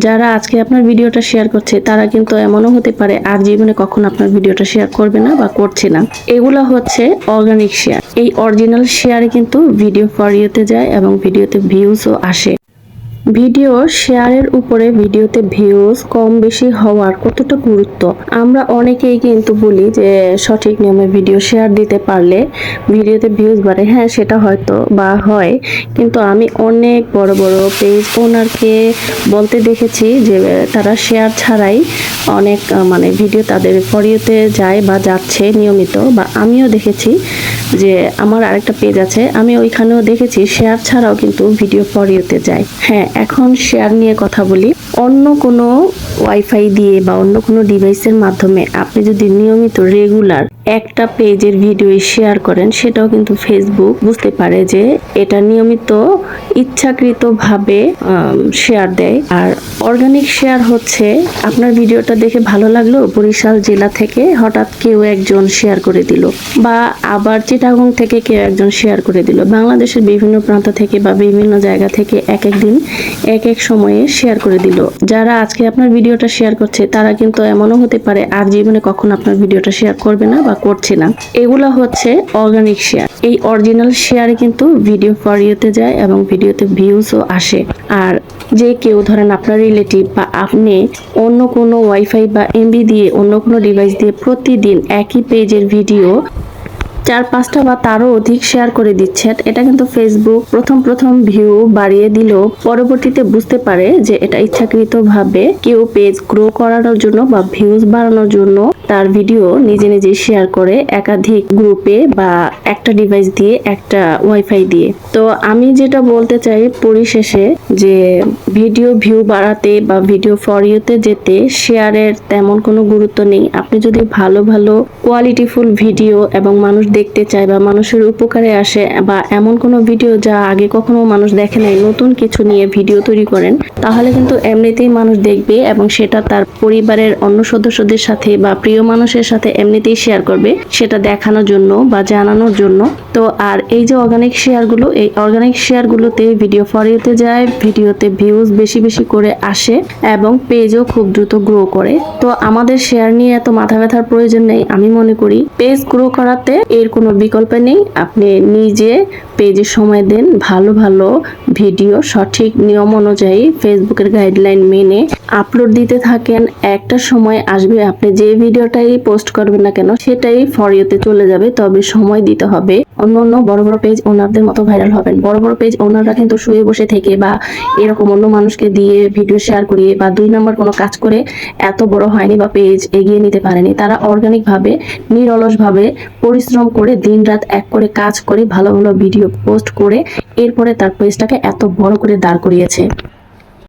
যারা আজকে আপনার ভিডিওটা শেয়ার করছে তারা কিন্তু এমনও হতে পারে আর জীবনে কখনো আপনার ভিডিওটা শেয়ার করবে না বা করছে না। এগুলো হচ্ছে অর্গানিক শেয়ার। এই অরিজিনাল শেয়ারে কিন্তু ভিডিও ফর ইউতে যায় এবং ভিডিওতে ভিউজও আসে। ভিডিও শেয়ারের উপরে ভিডিওতে ভিউজ কম বেশি হওয়ার কতটা গুরুত্ব আমরা অনেকেই কিন্তু বলি যে সঠিক নিয়মে ভিডিও শেয়ার দিতে পারলে ভিডিওতে ভিউজ বাড়ে। হ্যাঁ, সেটা হয়তো বা হয়, কিন্তু আমি অনেক বড় বড় পেজ ওনারকে বলতে দেখেছি যে তারা শেয়ার ছাড়াই অনেক ভিডিও তাদের ফর ইউতে যায় বা যাচ্ছে নিয়মিত। বা আমিও দেখেছি যে আমার আরেকটা পেজ আছে, আমি ওইখানেও দেখেছি শেয়ার ছাড়াও কিন্তু ভিডিও ফর ইউতে যায়। হ্যাঁ, এখন শেয়ার নিয়ে কথা বলি। অন্য কোনো ওয়াইফাই দিয়ে বা অন্য কোনো ডিভাইসের মাধ্যমে আপনি যদি নিয়মিত রেগুলার একটা পেজের ভিডিও শেয়ার করেন, সেটাও কিন্তু ফেসবুক বুঝতে পারে যে এটা নিয়মিত ইচ্ছাকৃতভাবে শেয়ার দেয়। আর অর্গানিক শেয়ার হচ্ছে আপনার ভিডিওটা দেখে ভালো লাগলো, বরিশাল জেলা থেকে হঠাৎ কেউ একজন শেয়ার করে দিল, বা আবার চিটাগং থেকে কেউ একজন শেয়ার করে দিল। বাংলাদেশের বিভিন্ন প্রান্ত থেকে বা বিভিন্ন জায়গা থেকে এক এক দিন এক এক সময়ে শেয়ার করে দিল। যারা আজকে আপনার ভিডিওটা শেয়ার করছে তারা কিন্তু এমনও হতে পারে আর জীবনে কখনো আপনার ভিডিওটা শেয়ার করবে না বা করছে না। এগুলো হচ্ছে অর্গানিক শেয়ার। এই অরিজিনাল শেয়ারে কিন্তু ভিডিও ফর ইউতে যায় এবং ভিডিওতে ভিউজও আসে। আর যে কেউ ধরেন আপনার রিলেটিভ বা আপনি অন্য কোনো ওয়াইফাই বা এমবি দিয়ে অন্য কোনো ডিভাইস দিয়ে প্রতিদিন একই পেজের ভিডিও 4-5টা বা তারও অধিক শেয়ার করে দিচ্ছেন, এটা কিন্তু ফেসবুক প্রথম ভিউ বাড়িয়ে দিলেও পরবর্তীতে বুঝতে পারে যে এটা ইচ্ছাকৃতভাবে কেউ পেজ গ্রো করানোর জন্য বা ভিউজ বাড়ানোর জন্য তার ভিডিও নিজে নিজে শেয়ার করে একাধিক গ্রুপে বা একটা ডিভাইস দিয়ে একটা ওয়াইফাই দিয়ে। তো আমি যেটা বলতে চাই পরিশেষে, যে ভিডিও ভিউ বাড়াতে বা ভিডিও ফর ইউতে যেতে শেয়ারের তেমন কোনো গুরুত্ব নেই। আপনি যদি ভালো ভালো কোয়ালিটিফুল ভিডিও এবং মানুষ দেখতে চায় বা মানুষের উপকারে আসে বা এমন কোনো ভিডিও যা আগে কখনো মানুষ দেখে নাই, নতুন কিছু নিয়ে ভিডিও তৈরি করেন, তাহলে কিন্তু এমনিতেই মানুষ দেখবে এবং সেটা তার পরিবারের অন্য সদস্যদের সাথে বা প্রিয় মানুষের সাথে এমনিতেই শেয়ার করবে, সেটা দেখানোর জন্য বা জানানোর জন্য। তো আর এই যে অর্গানিক শেয়ারগুলো, এই অর্গানিক শেয়ারগুলোতে ভিডিও ফর ইউতে যায়, ভিডিওতে ভিউজ বেশি বেশি করে আসে এবং পেজও খুব দ্রুত গ্রো করে। তো আমাদের শেয়ার নিয়ে এত মাথা ব্যথার প্রয়োজন নেই। আমি মনে করি পেজ গ্রো করাতে এর কোনো বিকল্প নেই। আপনি নিজে পেজে সময় দেন, ভালো ভালো ভিডিও সঠিক নিয়ম অনুযায়ী ফেসবুকের গাইডলাইন মেনে আপলোড দিতে থাকেন। একটা সময় আসবে আপনি যে ভিডিওটাই পোস্ট করবেন না কেন সেটাই ফর ইউতে চলে যাবে, তবে সময় দিতে হবে। অন্য বড় বড় পেজ ওনারদের মতো ভাইরাল হবেন। বড় বড় পেজ ওনাররা কিন্তু শুয়ে বসে থেকে বা এরকম অন্য মানুষকে দিয়ে ভিডিও শেয়ার করিয়ে বা 2 নম্বর কোনো কাজ করে এত বড় হয়নি বা পেজ এগিয়ে নিতে পারেনি। তারা অর্গানিক ভাবে নিরলস ভাবে পরিশ্রম করে দিন রাত এক করে কাজ করে ভালো ভালো ভিডিও পোস্ট করে এরপরে তার পেজটাকে এত বড় করে দাঁড় করিয়েছে।